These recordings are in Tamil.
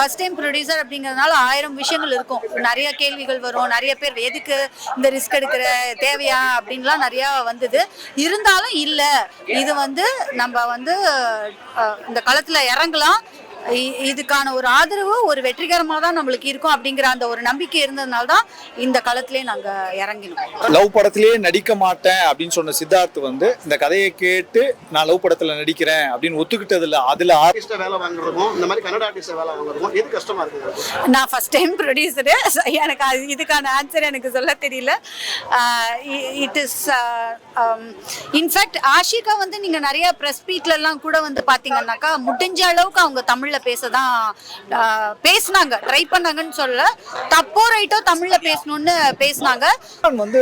ஃபர்ஸ்ட் டைம் ப்ரொடியூசர் அப்படிங்கிறதுனால 1000 விஷயங்கள் இருக்கும், நிறைய கேள்விகள் வரும், நிறைய பேர் எதுக்கு இந்த ரிஸ்க் எடுக்கிற தேவையா அப்படின்லாம் நிறையா வந்தது. இருந்தாலும் இல்லை, இது வந்து நம்ம வந்து இந்த களத்தில் இறங்கலாம், இதுக்கான ஒரு ஆதரவு ஒரு வெற்றிகரமாக தான் நம்மளுக்கு இருக்கும் அப்படிங்கிற அந்த ஒரு நம்பிக்கை இருந்ததுனால தான் இந்த களத்திலே நாங்கள் இறங்கினோம். லவ் படத்திலேயே நடிக்க மாட்டேன் அப்படின்னு சொன்ன சித்தார்த் வந்து இந்த கதையை கேட்டு நான் லவ் படத்தில் நடிக்கிறேன் அப்படின்னு ஒத்துக்கிட்டது இல்லை. அதில் ஆர்டிஸ்டா வேலை வாங்குறதும் இந்த மாதிரி கன்னட ஆர்டிஸ்டா வேலை வாங்குறதும் எது கஷ்டமா இருக்கு? நான் ஃபர்ஸ்ட் டைம் ப்ரொடியூசரு, எனக்கு இதுக்கான ஆன்சர் எனக்கு சொல்ல தெரியல. இட் இஸ் இன்ஃபேக்ட் ஆஷிகா வந்து நீங்கள் நிறைய ப்ரெஸ் மீட்லலாம் கூட வந்து பார்த்தீங்கன்னாக்கா முடிஞ்ச அளவுக்கு அவங்க தமிழில் பேச தான் பேசினாங்க, ட்ரை பண்ணாங்கன்னு சொல்ல, தப்போ ரைட்டோ தமிழில் பேசணும்னு பேசினாங்க. வந்து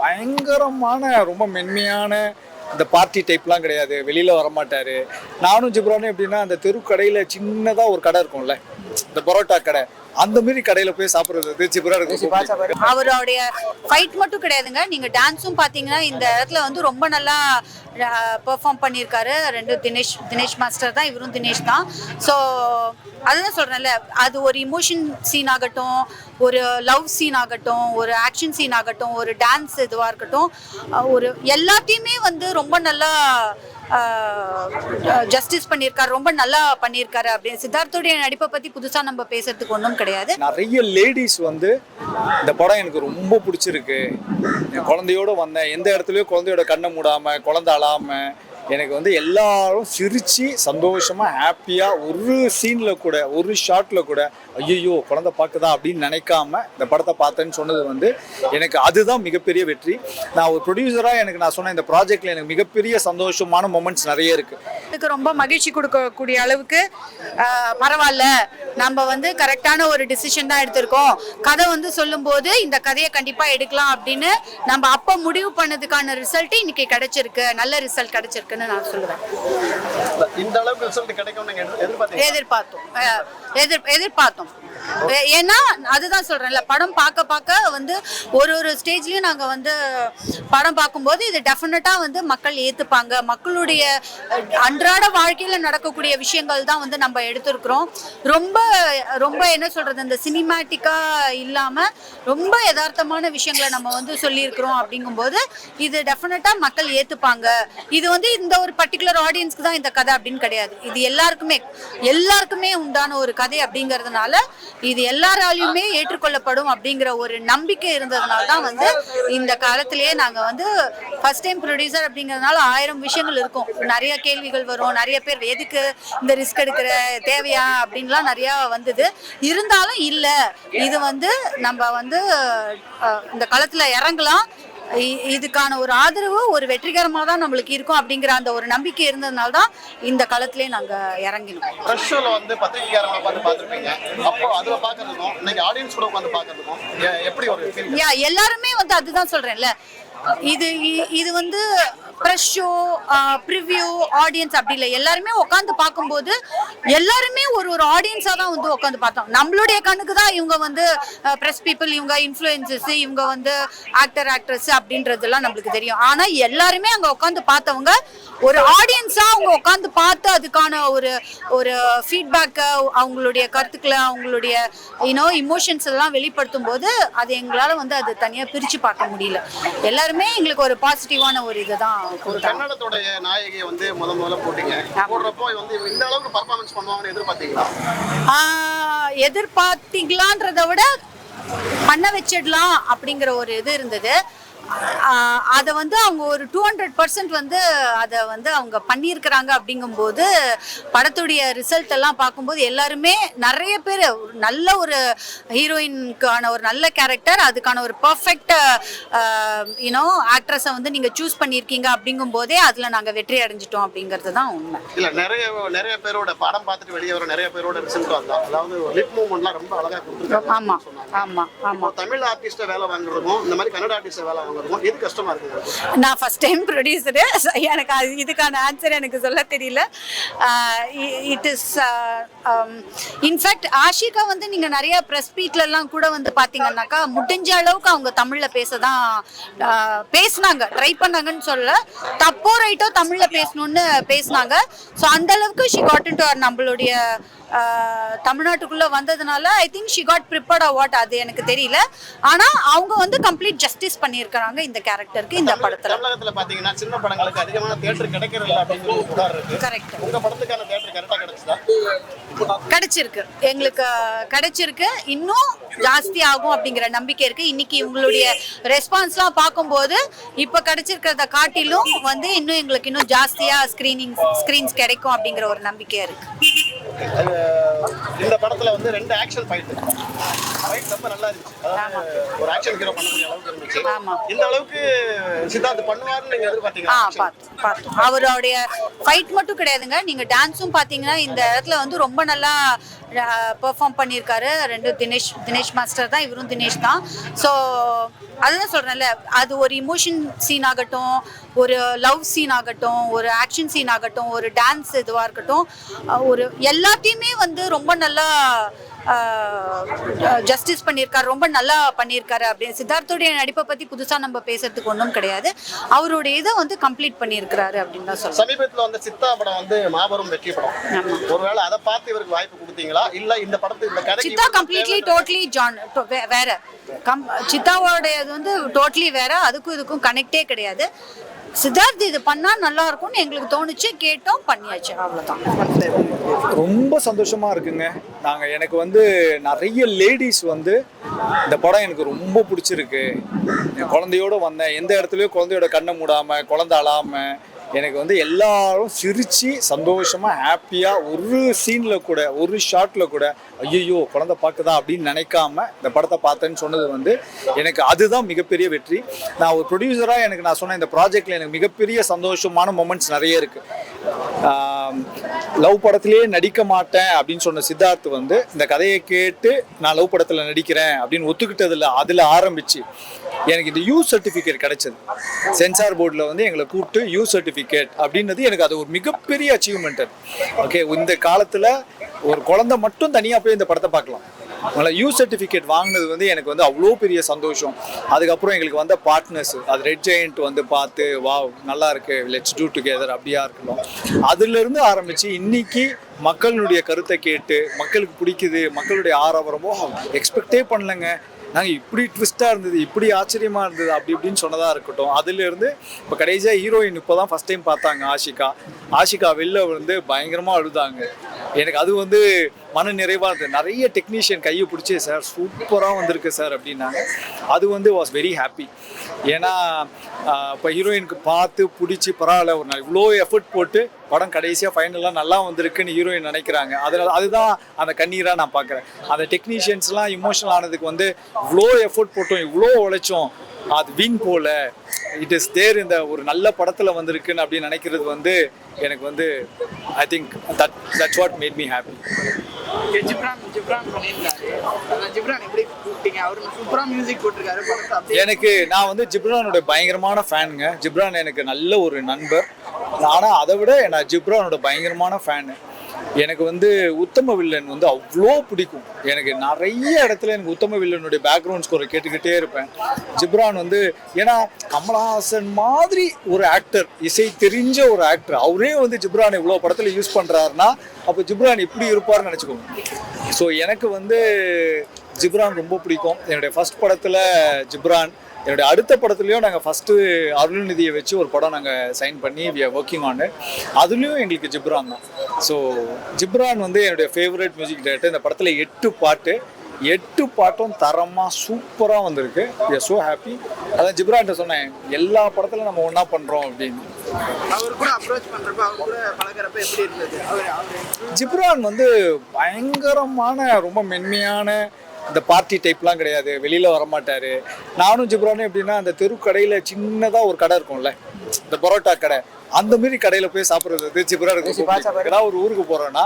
பயங்கரமான ரொம்ப மென்மையான இந்த பார்ட்டி டைப்லாம் கிடையாது, வெளியில் வரமாட்டார். நானும் ஜிப்ரானும் எப்படின்னா அந்த தெரு கடையில் சின்னதாக ஒரு கடை இருக்கும்ல, இந்த பரோட்டா கடை, அந்த மாதிரி கடையில் போய் சாப்பிட்றது ஜிப்ரான் இருக்கும். அவருடைய ஃபைட் மட்டும் கிடையாதுங்க, நீங்கள் டான்ஸும் பார்த்தீங்கன்னா இந்த இடத்துல வந்து ரொம்ப நல்லா பெர்ஃபார்ம் பண்ணியிருக்காரு. ரெண்டு தினேஷ் மாஸ்டர் தான், இவரும் தினேஷ் தான். ஸோ அதுதான் சொல்கிறேன்ல, அது ஒரு இமோஷன் சீன் ஆகட்டும், ஒரு லவ் சீன் ஆகட்டும், ஒரு ஆக்ஷன் சீன் ஆகட்டும், ஒரு டான்ஸ் இதுவாக இருக்கட்டும், ஒரு எல்லாத்தையுமே வந்து ரொம்ப நல்லா ஜஸ்டிஸ் பண்ணியிருக்காரு, ரொம்ப நல்லா பண்ணியிருக்காரு. அப்படின்னு சித்தார்த்தோடைய நடிப்பை பற்றி புதுசாக நம்ம பேசுறதுக்கு ஒன்றும் கிடையாது. நிறைய லேடிஸ் வந்து இந்த படம் எனக்கு ரொம்ப பிடிச்சிருக்கு, என் குழந்தையோடு வந்தேன், எந்த இடத்துலையும் குழந்தையோட கண்ணை மூடாமல், குழந்தை அழாமல், எனக்கு வந்து எல்லாரும் சிரித்து சந்தோஷமாக ஹாப்பியாக ஒரு சீனில் கூட ஒரு ஷாட்டில் கூட ஐயோ குழந்தை பார்க்குதா அப்படின்னு நினைக்காம இந்த படத்தை பார்த்தேன்னு சொன்னது வந்து எனக்கு அதுதான் மிகப்பெரிய வெற்றி. நான் ஒரு ப்ரொடியூசராக எனக்கு நான் சொன்ன இந்த ப்ராஜெக்டில் எனக்கு மிகப்பெரிய சந்தோஷமான மொமெண்ட்ஸ் நிறைய இருக்குது. இதுக்கு ரொம்ப மகிழ்ச்சி கொடுக்கக்கூடிய அளவுக்கு பரவாயில்ல, நம்ம வந்து கரெக்டான ஒரு டிசிஷன் தான் எடுத்திருக்கோம். கதை வந்து சொல்லும்போது இந்த கதையை கண்டிப்பாக எடுக்கலாம் அப்படின்னு நம்ம அப்போ முடிவு பண்ணதுக்கான ரிசல்ட் இன்னைக்கு கிடைச்சிருக்கு, நல்ல ரிசல்ட் கிடைச்சிருக்கு நான் சொல்லுவேன். இந்த அளவுக்கு ரிசல்ட் கிடைக்கும்னு எதிர்பார்த்தோம். ஏன்னா அதுதான் சொல்றேன்ல, படம் பார்க்க வந்து ஒரு ஸ்டேஜ்லயும் நாங்க வந்து படம் பார்க்கும்போது இது டெஃபினட்டா வந்து மக்கள் ஏத்துப்பாங்க, மக்களுடைய அன்றாட வாழ்க்கையில நடக்கக்கூடிய விஷயங்கள் தான் வந்து நம்ம எடுத்திருக்கிறோம். ரொம்ப ரொம்ப என்ன சொல்றது, இந்த சினிமேட்டிக்கா இல்லாம ரொம்ப யதார்த்தமான விஷயங்களை நம்ம வந்து சொல்லியிருக்கிறோம். அப்படிங்கும்போது இது டெஃபினட்டா மக்கள் ஏத்துப்பாங்க. இது வந்து இந்த ஒரு பர்டிகுலர் ஆடியன்ஸ்க்கு தான் இந்த கதை அப்படின்னு கிடையாது, இது எல்லாருக்குமே உண்டான ஒரு கதை அப்படிங்கிறதுனால இது எல்லாராலையுமே ஏற்றுக்கொள்ளப்படும் அப்படிங்கிற ஒரு நம்பிக்கை இருந்ததுனால தான் வந்து இந்த காலத்திலேயே நாங்கள் வந்து ஃபர்ஸ்ட் டைம் ப்ரொடியூசர் அப்படிங்கிறதுனால 1000 விஷயங்கள் இருக்கும், நிறைய கேள்விகள் வரும், நிறைய பேர் எதுக்கு இந்த ரிஸ்க் எடுக்கிற தேவையா அப்படின்லாம் நிறையா வந்தது. இருந்தாலும் இல்லை, இது வந்து நம்ம வந்து இந்த களத்தில் இறங்கலாம், இதுக்கான ஒரு ஆதரவு ஒரு வெற்றிகரமாக தான் நம்மளுக்கு இருக்கும் அப்படிங்கிற அந்த ஒரு நம்பிக்கை இருந்ததுனால தான் இந்த களத்திலே நாங்கள் இறங்கினோம். வந்து பத்திரிகையாளர்களை பார்த்து பார்த்துருப்பீங்க, அப்போ அதை பார்க்கறதுக்கும் இன்னைக்கு ஆடியன்ஸ் கூட உட்காந்து பார்க்கறதுக்கும் எப்படி ஒரு எல்லாருமே வந்து அதுதான் சொல்றேன்ல, இது வந்து ப்ரெஸ் ஷோ, ப்ரிவ்யூ, ஆடியன்ஸ் அப்படி இல்லை, எல்லாருமே உட்காந்து பார்க்கும்போது எல்லாருமே ஒரு ஆடியன்ஸாக தான் வந்து உட்காந்து பார்த்தோம். நம்மளுடைய கண்ணுக்கு தான் இவங்க வந்து ப்ரெஸ் பீப்புள், இவங்க இன்ஃப்ளூயன்சஸ், இவங்க வந்து ஆக்ட்ரஸ் அப்படின்றதெல்லாம் நம்மளுக்கு தெரியும். ஆனால் எல்லாருமே அங்கே உட்காந்து பார்த்தவங்க ஒரு ஆடியன்ஸாக அவங்க உட்காந்து பார்த்து அதுக்கான ஒரு ஃபீட்பேக்கை, அவங்களுடைய கருத்துக்களை, அவங்களுடைய இமோஷன்ஸ் எல்லாம் வெளிப்படுத்தும் போது அது எங்களால் வந்து அது தனியாக பிரித்து பார்க்க முடியல. எல்லாருமே எங்களுக்கு ஒரு பாசிட்டிவான ஒரு இதுதான். ஒரு கன்னடத்தோடைய நாயகியை வந்து முதல்ல போட்டீங்க, போடுறப்போ வந்து இந்த அளவுக்கு பர்ஃபார்மன்ஸ் பண்ணுவாங்கன்னு எதிர்பார்த்தீங்களான்றதை விட பண்ண வச்சிடலாம் அப்படிங்கிற ஒரு இது இருந்தது. அதை வந்து அவங்க ஒரு 200% வந்து அதை வந்து அவங்க பண்ணியிருக்கிறாங்க. அப்படிங்கும்போது படத்துடைய ரிசல்ட் எல்லாம் பார்க்கும்போது எல்லாருமே நிறைய பேர் நல்ல ஒரு ஹீரோயினுக்கான ஒரு நல்ல கேரக்டர், அதுக்கான ஒரு பர்ஃபெக்ட் ஆக்ட்ரஸை வந்து நீங்கள் சூஸ் பண்ணியிருக்கீங்க. அப்படிங்கும் போதே அதில் நாங்கள் வெற்றி அடைஞ்சிட்டோம் அப்படிங்கிறது தான் உண்மை. இல்லை, நிறைய பேரோட படம் பார்த்துட்டு வெளியே வர நிறைய பேரோட ரிசல்ட் வந்தோம், அதாவது லிப் மூவ்மெண்ட்லாம் ரொம்ப அழகாக கொடுத்துருக்காங்க. ஆமாம் ஆமாம் ஆமாம். தமிழ் ஆர்டிஸ்ட்டை வேலை வாங்குறதும் இந்த மாதிரி கன்னட ஆர்டிஸ்ட்டை வேலை வாங்குறதும் எது கஷ்டமா இருக்கு? நான் ஃபர்ஸ்ட் டைம் ப்ரொடியூசரு, எனக்கு இதுக்கான ஆன்சர் எனக்கு சொல்ல தெரியல. இட் இஸ் இன்ஃபேக்ட் ஆஷிகா வந்து நீங்கள் நிறைய ப்ரெஸ் மீட்லலாம் கூட வந்து பார்த்தீங்கன்னாக்கா முடிஞ்ச அளவுக்கு அவங்க தமிழில் பேச தான் பேசினாங்க, ட்ரை பண்ணாங்கன்னு சொல்ல, தப்போ ரைட்டோ தமிழில் பேசணும்னு பேசினாங்க. ஸோ அந்த அளவுக்கு ஷி காட் இன்டு நம்மளுடைய தமிழ்நாட்டுக்குள்ள வந்ததுனால I think she got prepared what அது எனக்கு தெரியல. ஆனா அவங்க வந்து கம்ப்ளீட் ஜஸ்டிஸ் பண்ணியிருக்காங்க இந்த கேரக்டருக்கு இந்த படத்துல. தமிழகத்துல பாத்தீங்கன்னா சின்ன படங்களுக்கு அதிகமான தியேட்டர் கிடைக்கிறது அப்படிங்கிற ஒரு புகார் இருக்கு. கரெக்ட். உங்க படத்துக்கான தியேட்டர் கரெக்டா கிடைச்சதா? கிடைச்சிருக்கு, எங்களுக்கு கிடைச்சிருக்கு. இன்னும் ஜாஸ்தி ஆகும் அப்படிங்கிற நம்பிக்கை இருக்கு. இன்னைக்கு உங்களுடைய ரெஸ்பான்ஸ்லாம் பார்க்கும்போது இப்ப கிடைச்சிருக்கிறத காட்டிலும் வந்து இன்னும் எங்களுக்கு இன்னும் ஜாஸ்தியா ஸ்கிரீன்ஸ் கிடைக்கும் அப்படிங்கிற ஒரு நம்பிக்கை இருக்கு. இந்த படத்துல வந்து 2 ஆக்ஷன் ஃபைட் ரொம்ப நல்லா இருந்துச்சு. அதாவது ஒரு ஆக்ஷன் ஹீரோ பண்ணக்கூடிய அளவுக்கு இருந்துச்சு. இந்த அளவுக்கு சித்தார்த் பண்ணுவாருன்னு நீங்க எதிர்பார்த்தீங்களா? பார்த்தோம். அவருடைய ஃபைட் மட்டும் கிடையாதுங்க, நீங்க டான்ஸும் பாத்தீங்கன்னா இந்த இடத்துல வந்து ரொம்ப நல்லா பெர்ஃபார்ம் பண்ணியிருக்காரு. 2 தினேஷ் மாஸ்டர் தான், இவரும் தினேஷ் தான். ஸோ அதுதான் சொல்றேன்ல, அது ஒரு இமோஷன் சீன் ஆகட்டும், ஒரு லவ் சீன் ஆகட்டும், ஒரு ஆக்ஷன் சீன் ஆகட்டும், ஒரு டான்ஸ் இதுவாக இருக்கட்டும், ஒரு எல்லாத்தையுமே வந்து ரொம்ப நல்லா ஜஸ்டிஸ் பண்ணியிருக்காரு, ரொம்ப நல்லா பண்ணியிருக்காரு. அப்படின்னு சித்தார்த்தோடைய நடிப்பை பற்றி புதுசாக நம்ம பேசுறதுக்கு ஒன்றும் கிடையாது. அவருடைய இதை வந்து கம்ப்ளீட் பண்ணியிருக்கிறாரு அப்படின்னு தான் சொல்லுவேன். சமீபத்தில் வந்து சித்தா படம் வந்து மாபெரும் வெற்றி படம். ஒருவேளை அதை பார்த்து இவருக்கு வாய்ப்பு கொடுத்தீங்களா? இல்லை இந்த படத்துக்கு இந்த கதை சித்தா கம்ப்ளீட்லி டோட்டலி வேற. சித்தாவோடையது வந்து டோட்டலி வேற, அதுக்கும் இதுக்கும் கனெக்டே கிடையாது. சித்தார்த் இது பண்ணா நல்லா இருக்கும்னு எங்களுக்கு தோணுச்சு, கேட்டோம், பண்ணியாச்சு, அவ்வளவுதான். ரொம்ப சந்தோஷமா இருக்குங்க. எனக்கு வந்து நிறைய லேடிஸ் வந்து இந்த படம் எனக்கு ரொம்ப பிடிச்சிருக்கு, குழந்தையோட வந்தேன், எந்த இடத்துலயும் குழந்தையோட கண்ணை மூடாம, குழந்தை அழாம, எனக்கு வந்து எல்லாரும் சிரிச்சு சந்தோஷமா ஹாப்பியா, ஒரு சீன்ல கூட ஒரு ஷாட்ல கூட ஐயோ குழந்தை பார்க்குதா அப்படின்னு நினைக்காம இந்த படத்தை பார்த்தேன்னு சொன்னது வந்து எனக்கு அதுதான் மிகப்பெரிய வெற்றி. நான் ஒரு ப்ரொடியூசராக நான் சொன்னேன், இந்த ப்ராஜெக்ட்ல எனக்கு மிகப்பெரிய சந்தோஷமான மொமெண்ட்ஸ் நிறைய இருக்கு. லவ் படத்திலேயே நடிக்க மாட்டேன் அப்படின்னு சொன்ன சித்தார்த் வந்து இந்த கதையை கேட்டு நான் லவ் படத்தில் நடிக்கிறேன் அப்படின்னு ஒத்துக்கிட்டதில்ல, அதில் ஆரம்பிச்சு எனக்கு இந்த யூ சர்டிஃபிகேட் கிடைச்சது. சென்சார் போர்டில் வந்து எங்களை கூப்பிட்டு யூ சர்டிஃபிகேட் அப்படின்றது எனக்கு அது ஒரு மிகப்பெரிய அச்சீவ்மெண்ட். ஓகே, இந்த காலத்தில் ஒரு குழந்தை மட்டும் தனியாக போய் இந்த படத்தை பார்க்கலாம். அதனால் யூ சர்டிஃபிகேட் வாங்கினது வந்து எனக்கு வந்து அவ்வளோ பெரிய சந்தோஷம். அதுக்கப்புறம் எங்களுக்கு வந்த பார்ட்னர்ஸ், அது ரெட் ஜெயண்ட் வந்து பார்த்து வா நல்லா இருக்கு, லெட்ஸ் டூ டுகெதர் அப்படியா இருக்கணும். அதுலேருந்து ஆரம்பித்து இன்னைக்கு மக்களுடைய கருத்தை கேட்டு மக்களுக்கு பிடிக்குது, மக்களுடைய ஆரவாரமோ எக்ஸ்பெக்டே பண்ணலைங்க, நாங்கள் இப்படி ட்விஸ்ட்டாக இருந்தது, இப்படி ஆச்சரியமாக இருந்தது அப்படி இப்படின்னு சொன்னதாக இருக்கட்டும். அதுலேருந்து இப்போ கடைசியாக ஹீரோயின் இப்போ தான் ஃபஸ்ட் டைம் பார்த்தாங்க ஆஷிகா வெளில வந்து பயங்கரமாக அழுதாங்க. எனக்கு அது வந்து மன நிறைவாக இருந்தது. நிறைய டெக்னீஷியன் கையை பிடிச்சி சார் சூப்பராக வந்திருக்கு சார் அப்படின்னாங்க. அது வந்து வாஸ் வெரி ஹாப்பி. ஏன்னா இப்போ ஹீரோயினுக்கு பார்த்து பிடிச்சி பரவாயில்ல, ஒரு நாள் இவ்வளோ எஃபர்ட் போட்டு படம் கடைசியாக ஃபைனலாக நல்லா வந்திருக்குன்னு ஹீரோயின் நினைக்கிறாங்க. அதனால் அதுதான் அந்த கண்ணீராக நான் பார்க்குறேன். அந்த டெக்னீஷியன்ஸ்லாம் இமோஷனல் ஆனதுக்கு வந்து இவ்வளோ எஃபர்ட் போட்டோம், இவ்வளோ உழைச்சோம், அது வீண் போல, இட் இஸ் தேர் இந்த ஒரு நல்ல படத்தில் வந்திருக்குன்னு அப்படின்னு நினைக்கிறது வந்து எனக்கு வந்து I think that's what made me happy. எனக்கு நான் வந்து ஜிப்ரானோட பயங்கரமான ஃபேனுங்க. ஜிப்ரான் எனக்கு நல்ல ஒரு நண்பர். ஆனால் அதை விட நான் ஜிப்ரானோட பயங்கரமான ஃபேனு. எனக்கு வந்து உத்தம வில்லன் வந்து அவ்வளோ பிடிக்கும். எனக்கு நிறைய இடத்துல எனக்கு உத்தம வில்லனுடைய பேக்ரவுண்ட் ஸ்கோரை கேட்டுக்கிட்டே இருப்பேன். ஜிப்ரான் வந்து ஏன்னா கமலஹாசன் மாதிரி ஒரு ஆக்டர், இசை தெரிஞ்ச ஒரு ஆக்டர், அவரே வந்து ஜிப்ரான் இவ்வளோ படத்தில் யூஸ் பண்ணுறாருன்னா அப்போ ஜிப்ரான் இப்படி இருப்பார்னு நினச்சிக்கோங்க. ஸோ எனக்கு வந்து ஜிப்ரான் ரொம்ப பிடிக்கும். என்னுடைய ஃபர்ஸ்ட் படத்தில் ஜிப்ரான், என்னுடைய அடுத்த படத்துலையும் நாங்கள் ஃபஸ்ட்டு அருள்நிதியை வச்சு ஒரு படம் நாங்கள் சைன் பண்ணி we are working on it. அதுலேயும் எங்களுக்கு ஜிப்ரான் தான். ஸோ ஜிப்ரான் வந்து என்னுடைய ஃபேவரட் மியூசிக் டைரக்டர். இந்த படத்தில் 8 பாட்டும் தரமாக சூப்பராக வந்திருக்கு. We are so happy. அதான் ஜிப்ரான்கிட்ட சொன்னேன், எல்லா படத்தில் நம்ம ஒன்றா பண்ணுறோம் அப்படின்னு. ஜிப்ரான் வந்து பயங்கரமான ரொம்ப மென்மையான இந்த பார்ட்டி டைப்லாம் கிடையாது, வெளியில் வரமாட்டார். நானும் ஜிப்ரானும் எப்படின்னா அந்த தெரு கடையில் சின்னதாக ஒரு கடை இருக்கும்ல, இந்த பரோட்டா கடை, அந்த மாரி கடையில் போய் சாப்பிட்றது வந்து ஜிப்ரானுக்கு. ஒரு ஊருக்கு போகிறோன்னா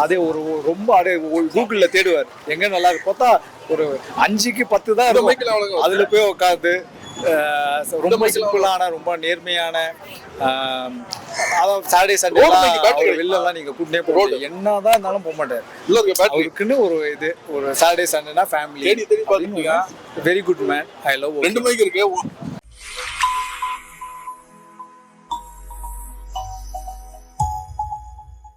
அதே ஒரு ரொம்ப அப்படியே கூகுளில் தேடுவார் எங்கே நல்லா இருக்கு. பார்த்தா ஒரு 5க்கு 10 தான் இருக்கும். அதில் போய் உட்காந்து ரொம்ப சிம்பிளான ரொம்ப நேர்மையான, அதாவது சாட்டர்டே சண்டே வெளிலலாம் நீங்கள் கூட்டினே போக என்னதான் இருந்தாலும் போக மாட்டார். அவருக்குன்னு ஒரு சாட்டர்டே சண்டேனா family. Very good man. I love. 2 mic இருக்கு.